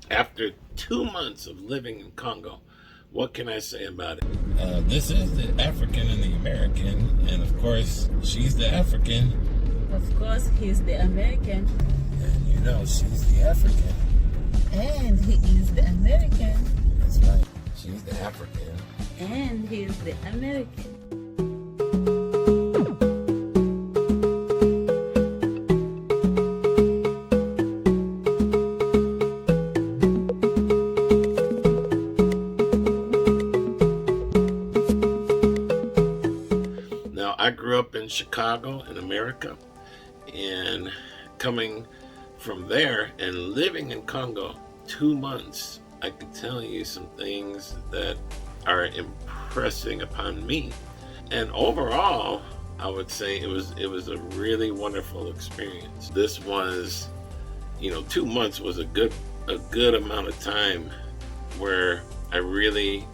After 2 months of living in Congo, what can I say about it? This is the African and the American, and of course, she's the African. Of course, he's the American. And you know, she's the African. And he is the American. That's right. She's the African. And he is the American. Now, I grew up in Chicago, in America, and coming from there and living in Congo 2 months, I could tell you some things that are impressing upon me. And overall, I would say it was a really wonderful experience. This was, 2 months was a good amount of time where I really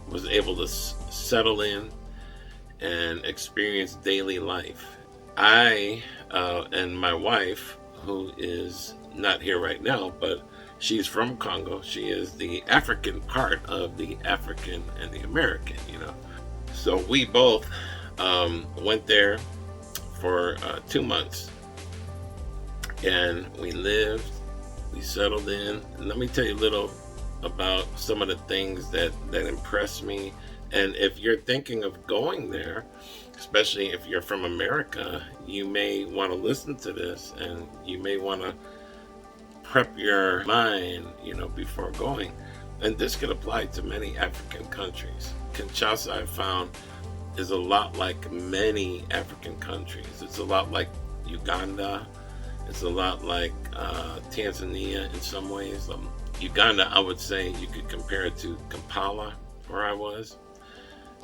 was able to settle in and experience daily life. I and my wife, who is not here right now, but she's from Congo. She is the African part of the African and the American, So we both went there for 2 months, and we lived, we settled in. And let me tell you a little about some of the things that impressed me. And if you're thinking of going there, especially if you're from America, you may want to listen to this, and you may want to prep your mind, before going. And this could apply to many African countries. Kinshasa, I found, is a lot like many African countries. It's a lot like Uganda. It's a lot like Tanzania in some ways. Uganda, I would say you could compare it to Kampala, where I was.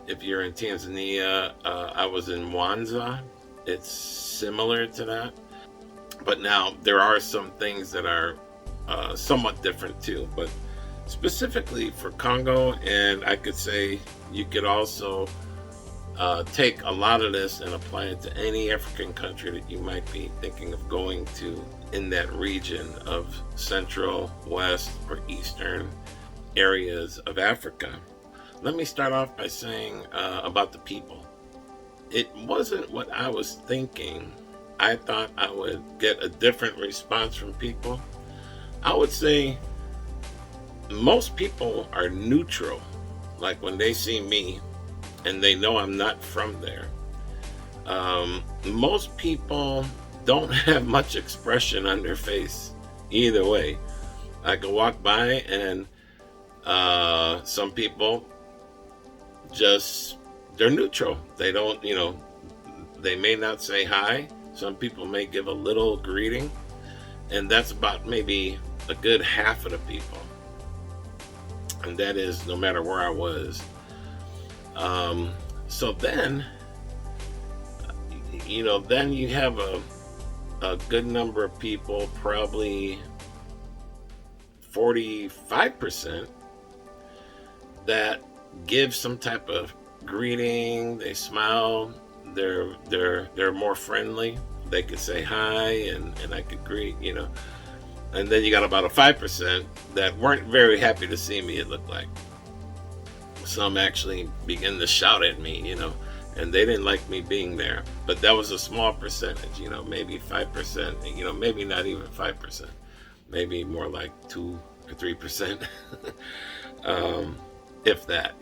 If you're in Tanzania, I was in Mwanza. It's similar to that. But now there are some things that are somewhat different too. But specifically for Congo, and I could say you could also take a lot of this and apply it to any African country that you might be thinking of going to in that region of central, west, or eastern areas of Africa. Let me start off by saying about the people. It wasn't what I was thinking. I thought I would get a different response from people. I would say most people are neutral. Like when they see me and they know I'm not from there. Most people don't have much expression on their face either way. I could walk by and some people they're neutral. They don't, they may not say hi. Some people may give a little greeting, and that's about maybe a good half of the people. And that is no matter where I was. So then, then you have a good number of people, probably 45%, that give some type of greeting. They smile. They're more friendly. They could say hi, and I could greet, And then you got about a 5% that weren't very happy to see me, it looked like. Some actually began to shout at me, and they didn't like me being there. But that was a small percentage, maybe 5%, maybe not even 5%, maybe more like 2 or 3%, if that.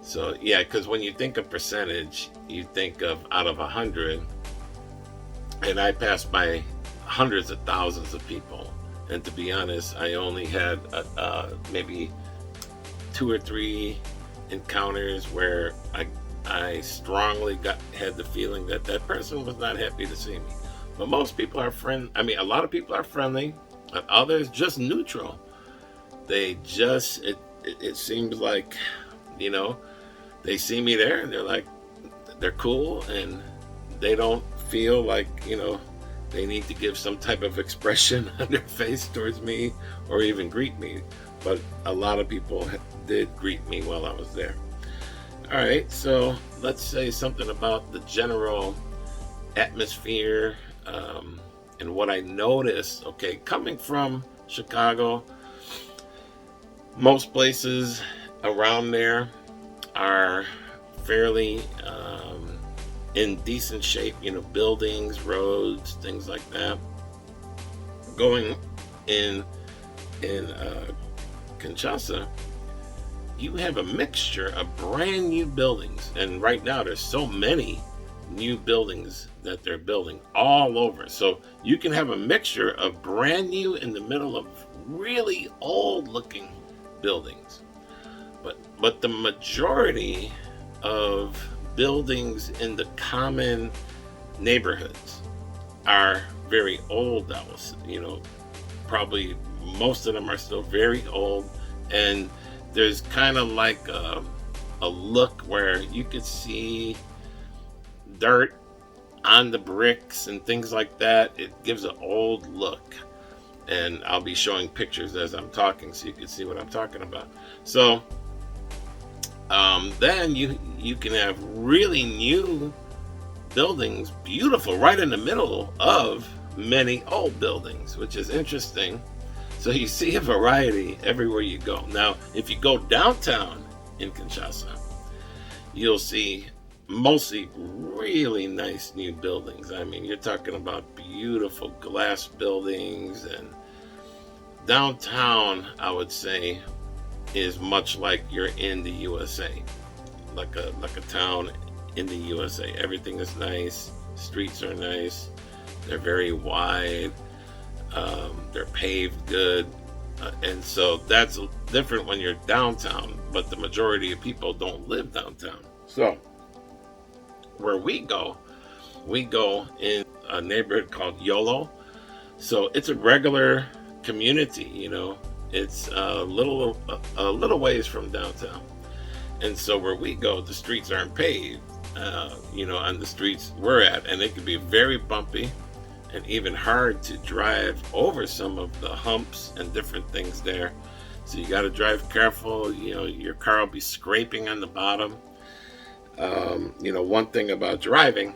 So, yeah, because when you think of percentage, you think of out of 100, and I passed by hundreds of thousands of people. And to be honest, I only had maybe 2 or 3 encounters where I strongly had the feeling that person was not happy to see me. But most people are a lot of people are friendly, and others just neutral. They just, it seems like, they see me there and they're cool, and they don't feel like, they need to give some type of expression on their face towards me or even greet me. But a lot of people did greet me while I was there. All right, so let's say something about the general atmosphere and what I noticed. Okay, coming from Chicago, Most places around there are fairly in decent shape, buildings, roads, things like that. Going in Kinshasa, you have a mixture of brand new buildings, and right now there's so many new buildings that they're building all over. So you can have a mixture of brand new in the middle of really old looking buildings. But the majority of buildings in the common neighborhoods are very old. Probably most of them are still very old, and there's kind of like a look where you could see dirt on the bricks and things like that. It gives an old look, and I'll be showing pictures as I'm talking so you can see what I'm talking about. So then you can have really new buildings, beautiful, right in the middle of many old buildings, which is interesting. So you see a variety everywhere you go. Now, if you go downtown in Kinshasa, you'll see mostly really nice new buildings. I mean, you're talking about beautiful glass buildings, and downtown, I would say, is much like you're in the USA, like a town in the USA. Everything is nice, streets are nice, they're very wide, they're paved good, and so that's different when you're downtown, but the majority of people don't live downtown. So where we go in a neighborhood called Yolo. So it's a regular community, it's a little ways from downtown. And so where we go, the streets aren't paved, on the streets we're at, and it can be very bumpy and even hard to drive over some of the humps and different things there. So you got to drive careful. Your car will be scraping on the bottom. One thing about driving,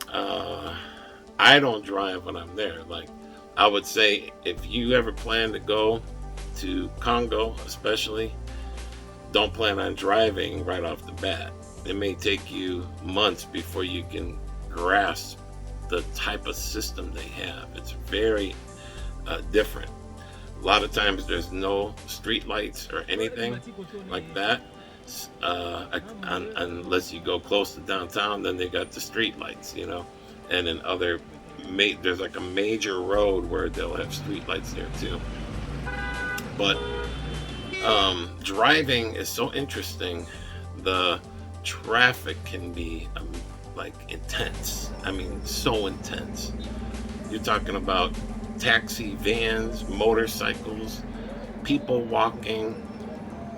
I don't drive when I'm there. Like, I would say, if you ever plan to go to Congo, especially, don't plan on driving right off the bat. It may take you months before you can grasp the type of system they have. It's very different. A lot of times there's no street lights or anything like that, unless you go close to downtown. Then they got the street lights, and in other there's like a major road where they'll have street lights there too. But driving is so interesting. The traffic can be intense. I mean, so intense. You're talking about taxi vans, motorcycles, people walking,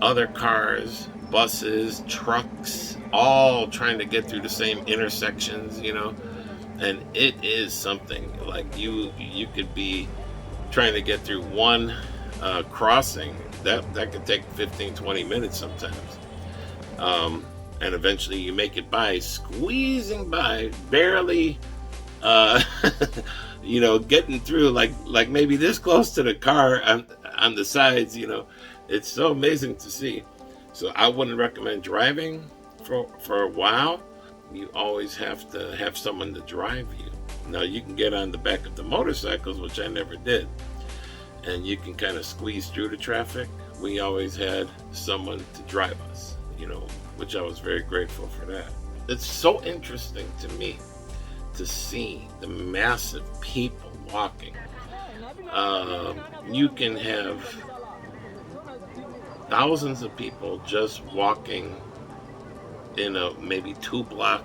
other cars, buses, trucks, all trying to get through the same intersections, and it is something. Like, you could be trying to get through one crossing that could take 15-20 minutes sometimes, and eventually you make it by, squeezing by, barely getting through, like maybe this close to the car on the sides. It's so amazing to see. So I wouldn't recommend driving for a while. You always have to have someone to drive you. Now, you can get on the back of the motorcycles, which I never did, and you can kind of squeeze through the traffic. We always had someone to drive us, which I was very grateful for that. It's so interesting to me to see the massive people walking. You can have thousands of people just walking in a maybe 2-block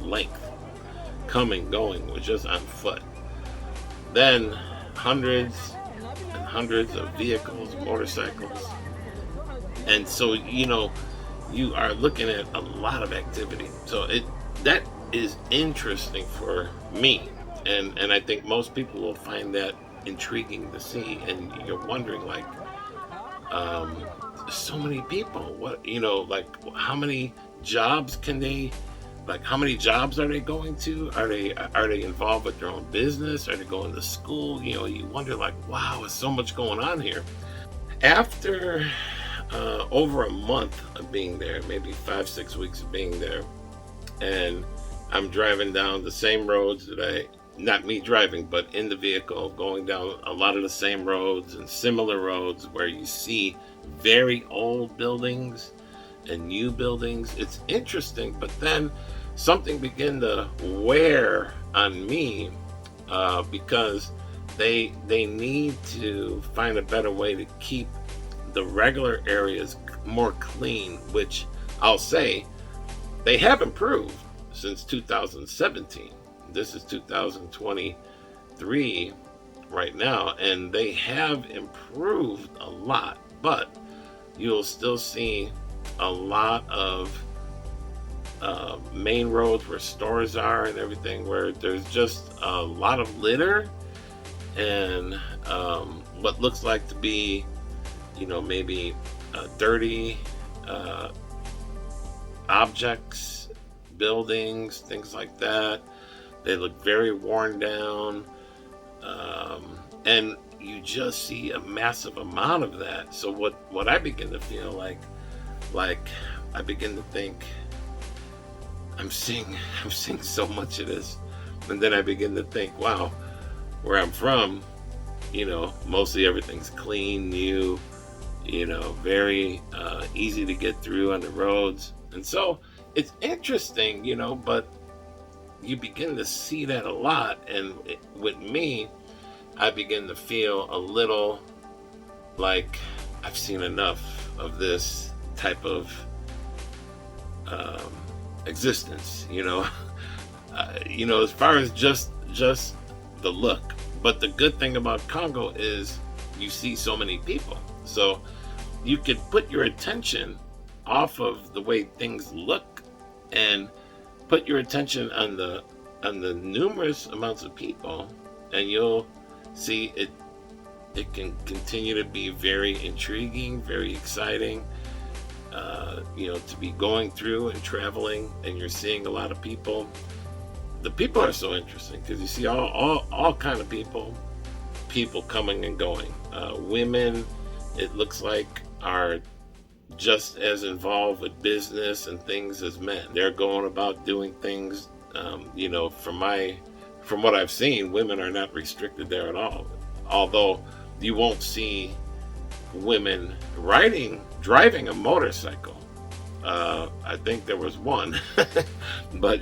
length, coming, going, with just on foot. Then hundreds and hundreds of vehicles, motorcycles. And so, you are looking at a lot of activity. So that is interesting for me. And I think most people will find that intriguing to see. And you're wondering, so many people, how many jobs can they, how many jobs are they going to? Are they involved with their own business? Are they going to school? You wonder, wow, there's so much going on here. After over a month of being there, maybe 5, 6 weeks of being there, and I'm driving down the same roads that not me driving, but in the vehicle, going down a lot of the same roads and similar roads where you see very old buildings and new buildings. It's interesting, but then something began to wear on me because they need to find a better way to keep the regular areas more clean, which I'll say they have improved since 2017. This is 2023 right now, and they have improved a lot, but you'll still see a lot of main roads where stores are and everything, where there's just a lot of litter and what looks like to be, maybe dirty objects, buildings, things like that. They look very worn down, and you just see a massive amount of that. So what I begin to feel like I begin to think I'm seeing so much of this, and then I begin to think, wow, where I'm from, mostly everything's clean, new, very easy to get through on the roads. And so it's interesting, but you begin to see that a lot. And with me, I begin to feel a little like I've seen enough of this type of existence, as far as just the look. But the good thing about Congo is you see so many people. So you could put your attention off of the way things look and put your attention on the numerous amounts of people, and you'll see it can continue to be very intriguing, very exciting, to be going through and traveling, and you're seeing a lot of people. The people are so interesting because you see all kind of people coming and going. Women, it looks like, are just as involved with business and things as men. They're going about doing things. From what I've seen, women are not restricted there at all. Although you won't see women driving a motorcycle. I think there was one, but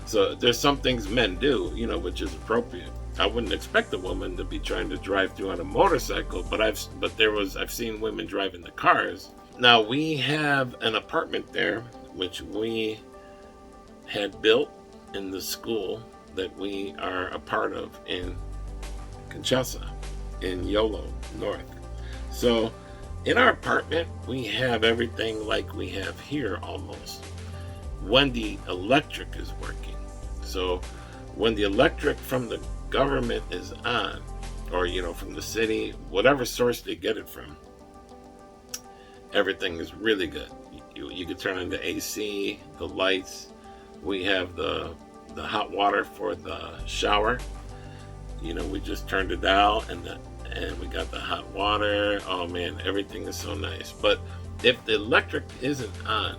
so there's some things men do, which is appropriate. I wouldn't expect a woman to be trying to drive through on a motorcycle, but I've seen women driving the cars. Now we have an apartment there, which we had built in the school that we are a part of in Kinshasa, in Yolo North. So in our apartment, we have everything like we have here almost, when the electric is working. So when the electric from the government is on, or from the city, whatever source they get it from, everything is really good. You can turn on the AC, the lights. We have the hot water for the shower. We just turned it down, and we got the hot water. Oh man, everything is so nice. But if the electric isn't on,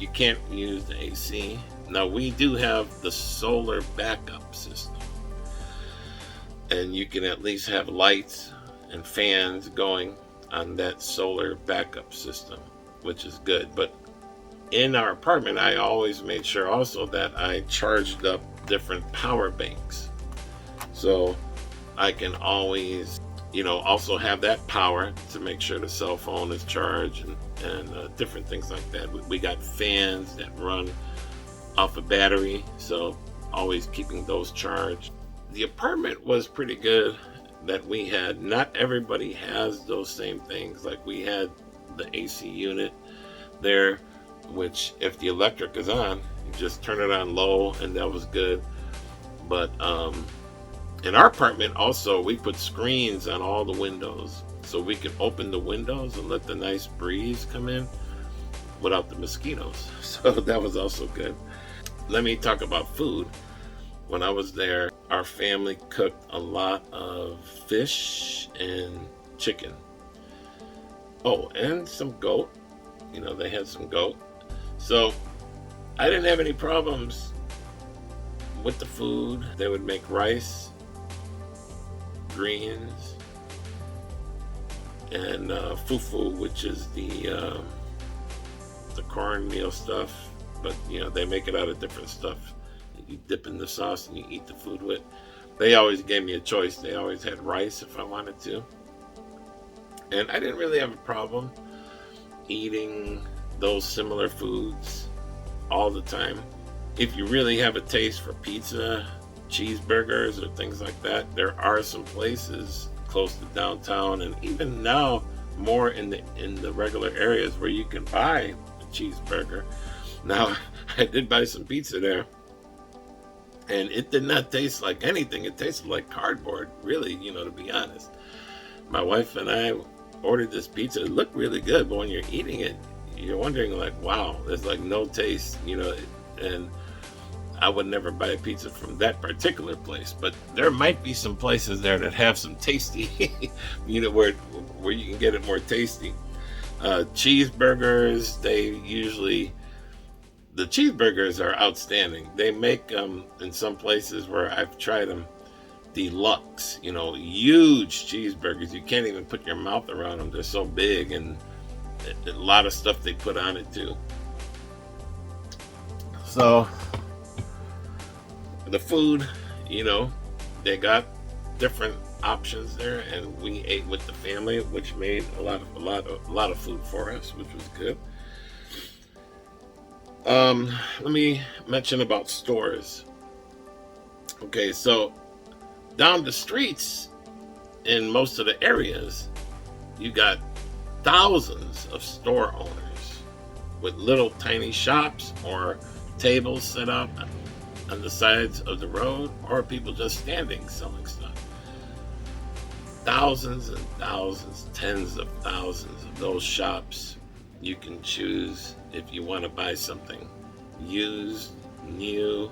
you can't use the AC. Now we do have the solar backup system, and you can at least have lights and fans going on that solar backup system, which is good. But in our apartment, I always made sure also that I charged up different power banks, so I can always, also have that power to make sure the cell phone is charged and different things like that. We got fans that run off a battery, so always keeping those charged. The apartment was pretty good that we had. Not everybody has those same things. Like we had the AC unit there, which if the electric is on, you just turn it on low, and that was good. But in our apartment also, we put screens on all the windows so we can open the windows and let the nice breeze come in without the mosquitoes. So that was also good. Let me talk about food. When I was there, our family cooked a lot of fish and chicken. Oh, and some goat. They had some goat. So I didn't have any problems with the food. They would make rice, greens, and fufu, which is the cornmeal stuff. But they make it out of different stuff. You dip in the sauce and you eat the food with. They always gave me a choice. They always had rice if I wanted to. And I didn't really have a problem eating those similar foods all the time. If you really have a taste for pizza, cheeseburgers, or things like that, there are some places close to downtown, and even now more in the regular areas where you can buy a cheeseburger. Now, I did buy some pizza there, and it did not taste like anything. It tasted like cardboard, really, to be honest. My wife and I ordered this pizza. It looked really good, but when you're eating it, you're wondering, like, wow, there's like no taste, and I would never buy a pizza from that particular place. But there might be some places there that have some tasty, where you can get it more tasty. Cheeseburgers, the cheeseburgers are outstanding. They make in some places where I've tried them, deluxe, huge cheeseburgers. You can't even put your mouth around them. They're so big, and a lot of stuff they put on it too. So the food, they got different options there, and we ate with the family, which made a lot of food for us, which was good. Let me mention about stores. Okay, so down the streets in most of the areas, you got thousands of store owners with little tiny shops or tables set up on the sides of the road, or people just standing selling stuff. Thousands and thousands, tens of thousands of those shops. You can choose if you want to buy something used, new.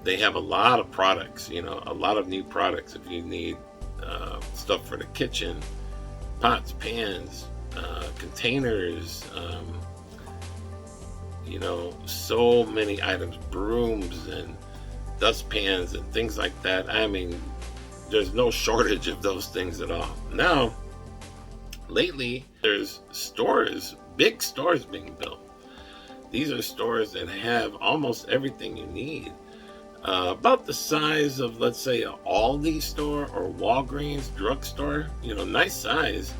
They have a lot of products, a lot of new products. If you need stuff for the kitchen, pots, pans, containers, so many items, brooms and dustpans and things like that. I mean, there's no shortage of those things at all. Now, lately, there's stores, big stores being built. These are stores that have almost everything you need. About the size of, let's say, an Aldi store or Walgreens drugstore, nice size.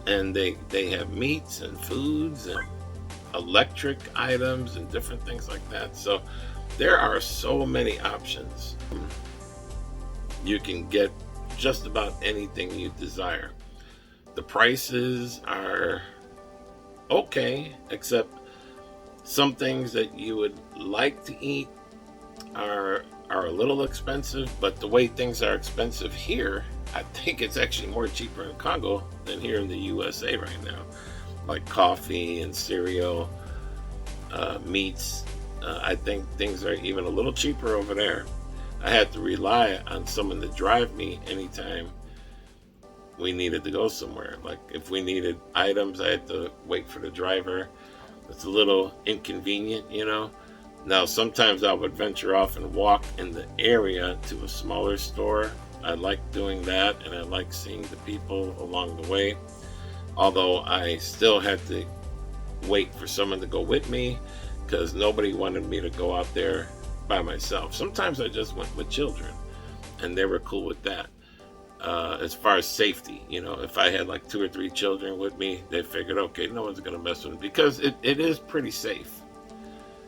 And they have meats and foods and electric items and different things like that. So there are so many options. You can get just about anything you desire. The prices are okay, except some things that you would like to eat are a little expensive, but the way things are expensive here, I think it's actually more cheaper in Congo than here in the USA right now. Like coffee and cereal, meats. I think things are even a little cheaper over there. I had to rely on someone to drive me anytime we needed to go somewhere. Like if we needed items, I had to wait for the driver. It's a little inconvenient, Now, sometimes I would venture off and walk in the area to a smaller store. I like doing that, and I like seeing the people along the way. Although I still had to wait for someone to go with me because nobody wanted me to go out there by myself. Sometimes I just went with children, and they were cool with that. As far as safety, if I had like 2 or 3 children with me, they figured, okay, no one's going to mess with me because it is pretty safe.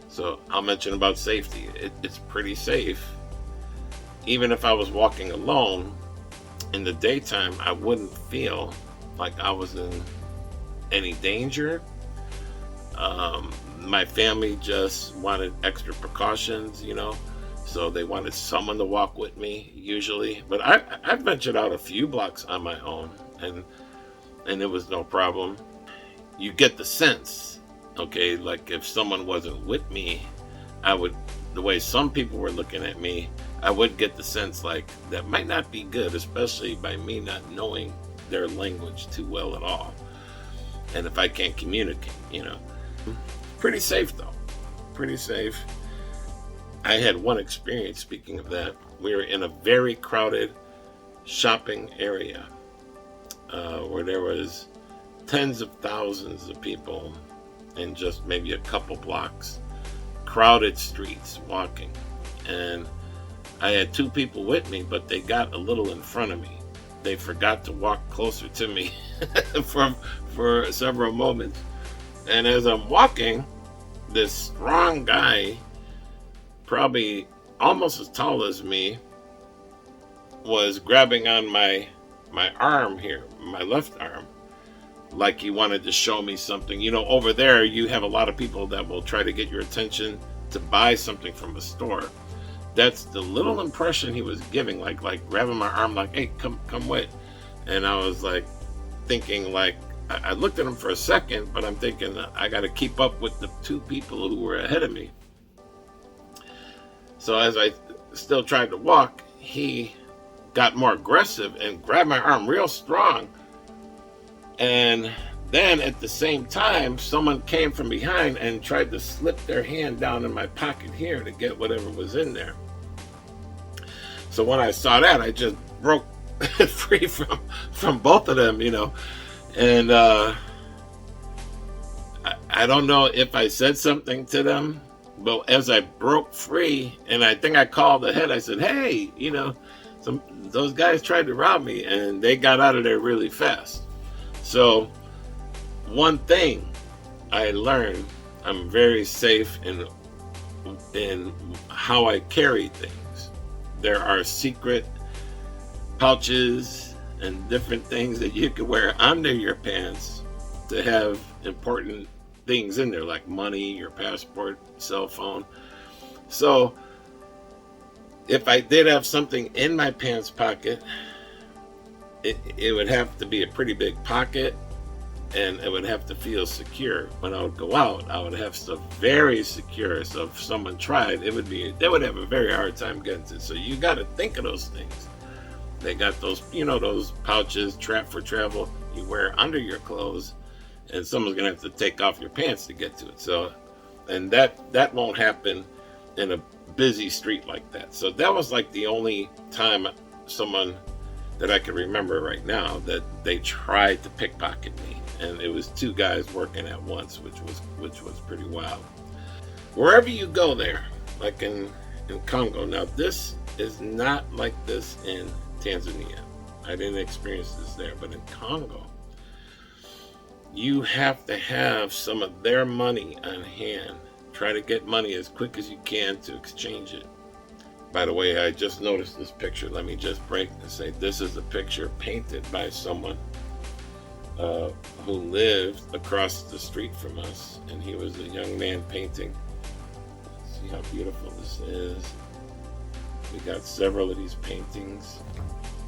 So I'll mention about safety. It's pretty safe. Even if I was walking alone in the daytime, I wouldn't feel like I was in any danger. My family just wanted extra precautions, so they wanted someone to walk with me usually. But I ventured out a few blocks on my own, and it was no problem. You get the sense, okay, like if someone wasn't with me, the way some people were looking at me, I would get the sense like that might not be good, especially by me not knowing their language too well at all. and if I can't communicate, Pretty safe though, pretty safe. I had one experience, speaking of that. We were in a very crowded shopping area where there was tens of thousands of people in just maybe a couple blocks, crowded streets walking. And I had two people with me, but they got a little in front of me. They forgot to walk closer to me for several moments. And as I'm walking, this strong guy, probably almost as tall as me, was grabbing on my arm here, my left arm, like he wanted to show me something. Over there, you have a lot of people that will try to get your attention to buy something from a store. That's the little impression he was giving, like grabbing my arm, like, hey, come with. And I was like thinking, like, I looked at him for a second, but I'm thinking I got to keep up with the two people who were ahead of me. So as I still tried to walk, he got more aggressive and grabbed my arm real strong. And then at the same time, someone came from behind and tried to slip their hand down in my pocket here to get whatever was in there. So when I saw that, I just broke free from both of them, And I don't know if I said something to them, but as I broke free, and I think I called ahead, I said, hey, those guys tried to rob me, and they got out of there really fast. So one thing I learned, I'm very safe in how I carry things. There are secret pouches and different things that you can wear under your pants to have important things in there, like money, your passport, cell phone. So if I did have something in my pants pocket, it would have to be a pretty big pocket, and it would have to feel secure. When I would go out, I would have stuff very secure. So if someone tried, they would have a very hard time getting to it. So you got to think of those things. They got those, those pouches, trap for travel, you wear under your clothes, and someone's gonna have to take off your pants to get to it. So, and that won't happen in a busy street like that. So that was like the only time someone that I can remember right now that they tried to pickpocket me, and it was two guys working at once, which was pretty wild. Wherever you go there, like in Congo, now this is not like this in Tanzania. I didn't experience this there, but in Congo, you have to have some of their money on hand. Try to get money as quick as you can to exchange it. By the way, I just noticed this picture. Let me just break and say this is a picture painted by someone who lived across the street from us, and he was a young man painting. See how beautiful this is. We got several of these paintings,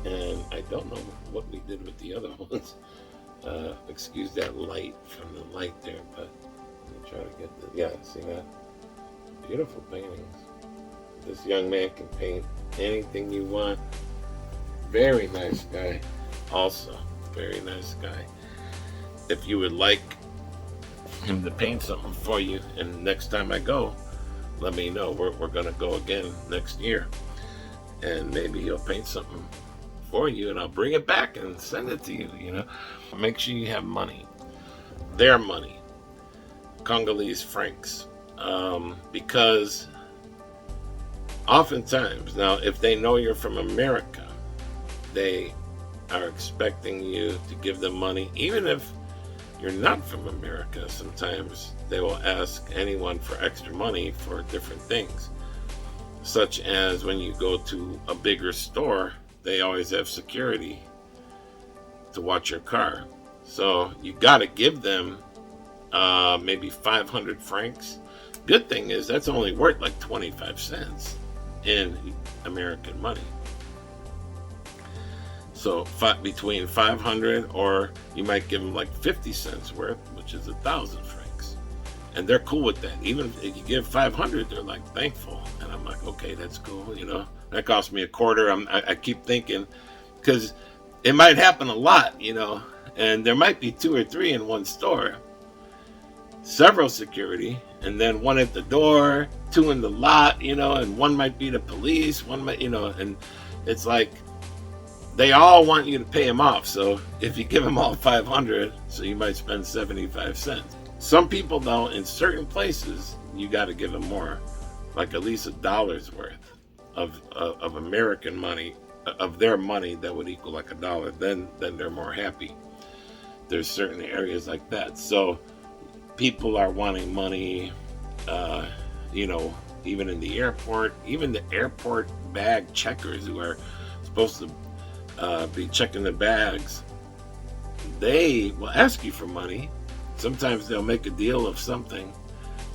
and I don't know what we did with the other ones. Excuse that light from the light there, but let me try to get see that? Beautiful paintings. This young man can paint anything you want. Very nice guy. Also, very nice guy. If you would like him to paint something for you, and next time I go, let me know. We're gonna go again next year, and maybe he'll paint something for you, and I'll bring it back and send it to you. Make sure you have money, their money, Congolese francs, because oftentimes, now if they know you're from America, they are expecting you to give them money. Even if you're not from America, sometimes they will ask anyone for extra money for different things, such as when you go to a bigger store, they always have security to watch your car. So you got to give them maybe 500 francs. Good thing is that's only worth like 25 cents in American money. So between 500, or you might give them like 50 cents worth, which is 1,000 francs. And they're cool with that. Even if you give 500, they're like thankful. And I'm like, okay, that's cool. That cost me a quarter. I keep thinking, because it might happen a lot, And there might be 2 or 3 in one store, several security, and then one at the door, 2 in the lot, and one might be the police, one might, and it's like they all want you to pay them off. So if you give them all 500, so you might spend 75 cents. Some people, though, in certain places, you got to give them more, like at least $1's worth of American money, of their money that would equal like $1. Then they're more happy. There's certain areas like that. So people are wanting money, even in the airport, even the airport bag checkers who are supposed to be checking the bags, they will ask you for money. Sometimes they'll make a deal of something.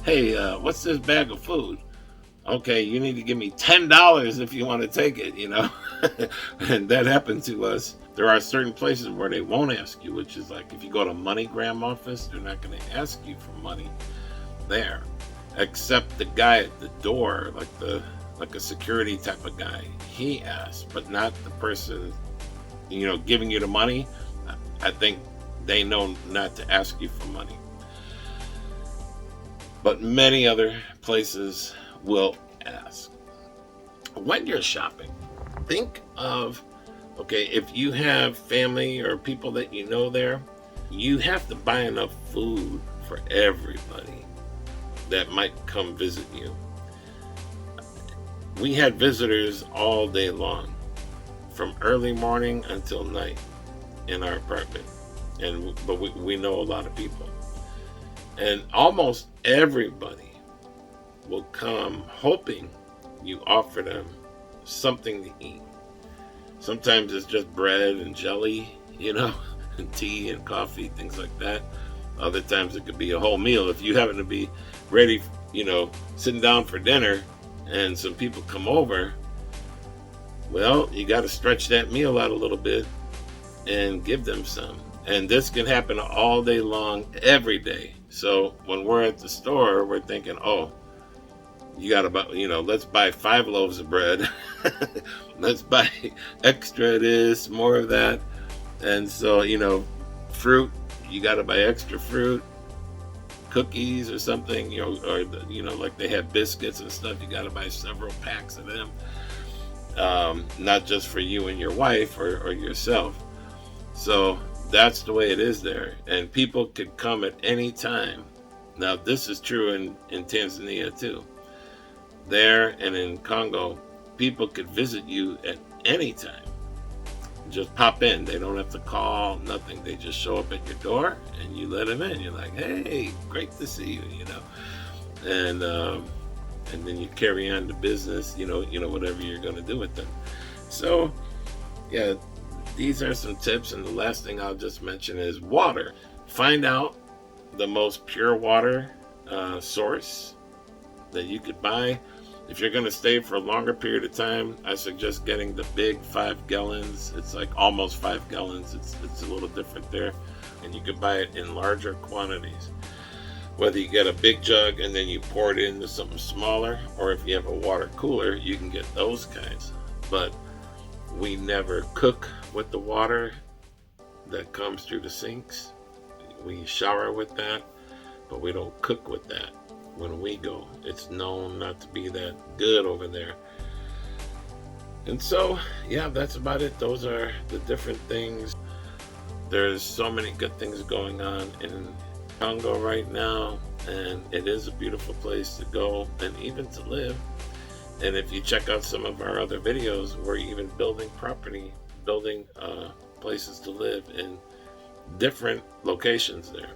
Hey, what's this bag of food? Okay, you need to give me $10 if you want to take it, And that happened to us. There are certain places where they won't ask you, which is like if you go to MoneyGram office, they're not going to ask you for money there, except the guy at the door, like a security type of guy. He asks, but not the person, giving you the money. I think they know not to ask you for money. But many other places will ask. When you're shopping, think of, okay, if you have family or people that you know there, you have to buy enough food for everybody that might come visit you. We had visitors all day long, from early morning until night in our apartment. But we know a lot of people. And almost everybody will come hoping you offer them something to eat. Sometimes it's just bread and jelly, and tea and coffee, things like that. Other times it could be a whole meal. If you happen to be ready, sitting down for dinner and some people come over, well, you got to stretch that meal out a little bit and give them some. And this can happen all day long, every day. So when we're at the store, we're thinking, oh, you got to buy, let's buy 5 loaves of bread. Let's buy extra this, more of that. And so, fruit, you got to buy extra fruit, cookies or something, or like they have biscuits and stuff. You got to buy several packs of them. Not just for you and your wife or yourself. So that's the way it is there. And people could come at any time. Now, this is true in Tanzania too. There and in Congo, people could visit you at any time. Just pop in. They don't have to call, nothing. They just show up at your door and you let them in. You're like, hey, great to see you, And then you carry on the business, whatever you're going to do with them. So, yeah, these are some tips. And the last thing I'll just mention is water. Find out the most pure water source that you could buy. If you're going to stay for a longer period of time, I suggest getting the big 5 gallons. It's like almost 5 gallons. It's a little different there. And you could buy it in larger quantities. Whether you get a big jug and then you pour it into something smaller, or if you have a water cooler, you can get those kinds. But we never cook with the water that comes through the sinks. We shower with that, but we don't cook with that when we go. It's known not to be that good over there. And so, yeah, that's about it. Those are the different things. There's so many good things going on in Congo right now, and it is a beautiful place to go and even to live. And if you check out some of our other videos, we're even building places to live in different locations there.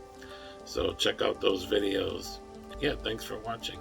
So check out those videos. Yeah, thanks for watching.